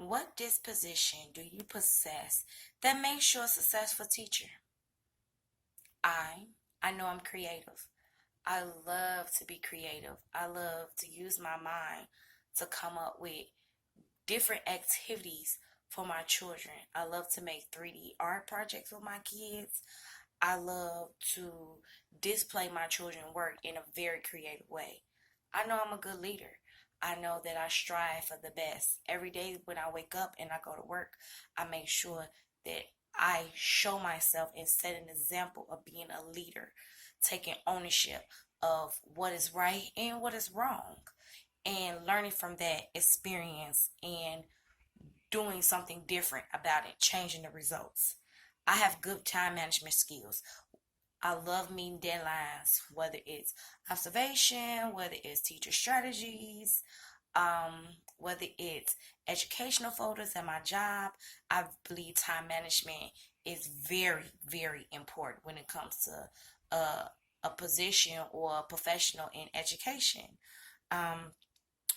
What disposition do you possess that makes you a successful teacher? I I know I'm creative. I love to be creative. I love to use my mind to come up with different activities for my children. I love to make 3D art projects with my kids. I love to display my children's work in a very creative way. I know I'm a good leader. I know that I strive for the best. Every day when I wake up and I go to work, I make sure that I show myself and set an example of being a leader, taking ownership of what is right and what is wrong, and learning from that experience and doing something different about it, changing the results. I have good time management skills. I love meeting deadlines, whether it's observation, whether it's teacher strategies, whether it's educational photos at my job. I believe time management is very, very important when it comes to a position or a professional in education. Um,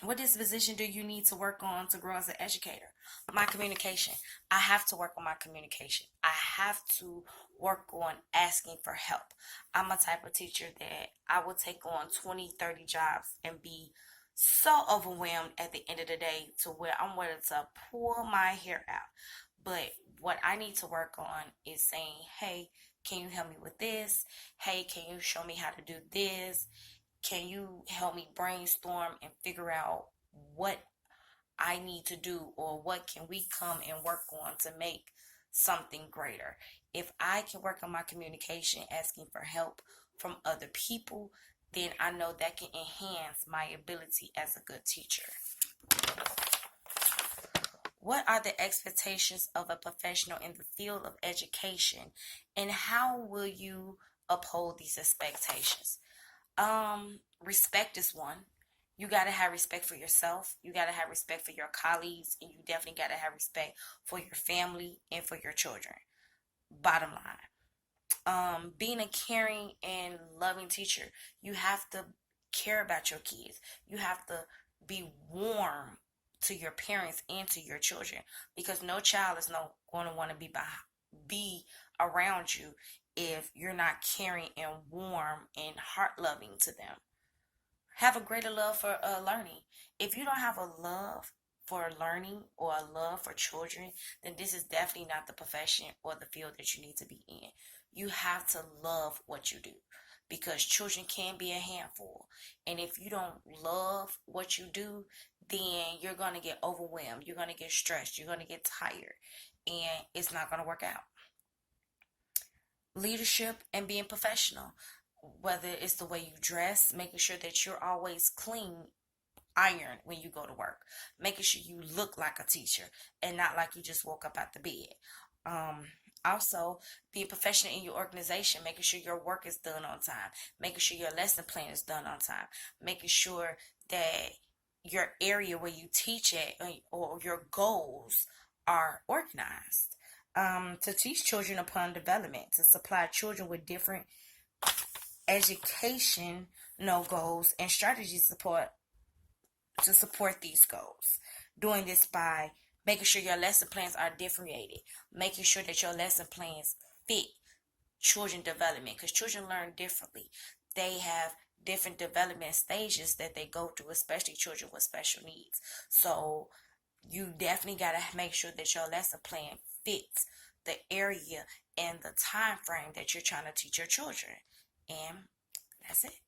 what disposition do you need to work on to grow as an educator? My communication. I have to work on my communication. I have to work on asking for help. I'm a type of teacher that I will take on 20, 30 jobs and be so overwhelmed at the end of the day to where I'm ready to pull my hair out. But what I need to work on is saying, hey, can you help me with this? Hey, can you show me how to do this? Can you help me brainstorm and figure out what I need to do, or what can we come and work on to make something greater? If I can work on my communication, asking for help from other people, then I know that can enhance my ability as a good teacher. What are the expectations of a professional in the field of education, and how will you uphold these expectations? Respect is one. You gotta have respect for yourself. You gotta have respect for your colleagues, and you definitely gotta have respect for your family and for your children. Bottom line. Being a caring and loving teacher, you have to care about your kids. You have to be warm to your parents and to your children, because no child is no going to want to be around you if you're not caring and warm and heart loving to them. Have a greater love for learning. If you don't have a love for learning or a love for children, then this is definitely not the profession or the field that you need to be in. You have to love what you do, because children can be a handful. And if you don't love what you do, then you're going to get overwhelmed. You're going to get stressed. You're going to get tired. And it's not going to work out. Leadership and being professional, whether it's the way you dress, making sure that you're always clean, iron when you go to work, making sure you look like a teacher and not like you just woke up out the bed. Um, Also, being professional in your organization, making sure your work is done on time, making sure your lesson plan is done on time, making sure that your area where you teach at or your goals are organized. To teach children upon development, to supply children with different education no goals and strategy support to support these goals. Doing this by making sure your lesson plans are differentiated, making sure that your lesson plans fit children development, because children learn differently. They have different development stages that they go through, especially children with special needs. So you definitely got to make sure that your lesson plan fits the area and the time frame that you're trying to teach your children. And that's it.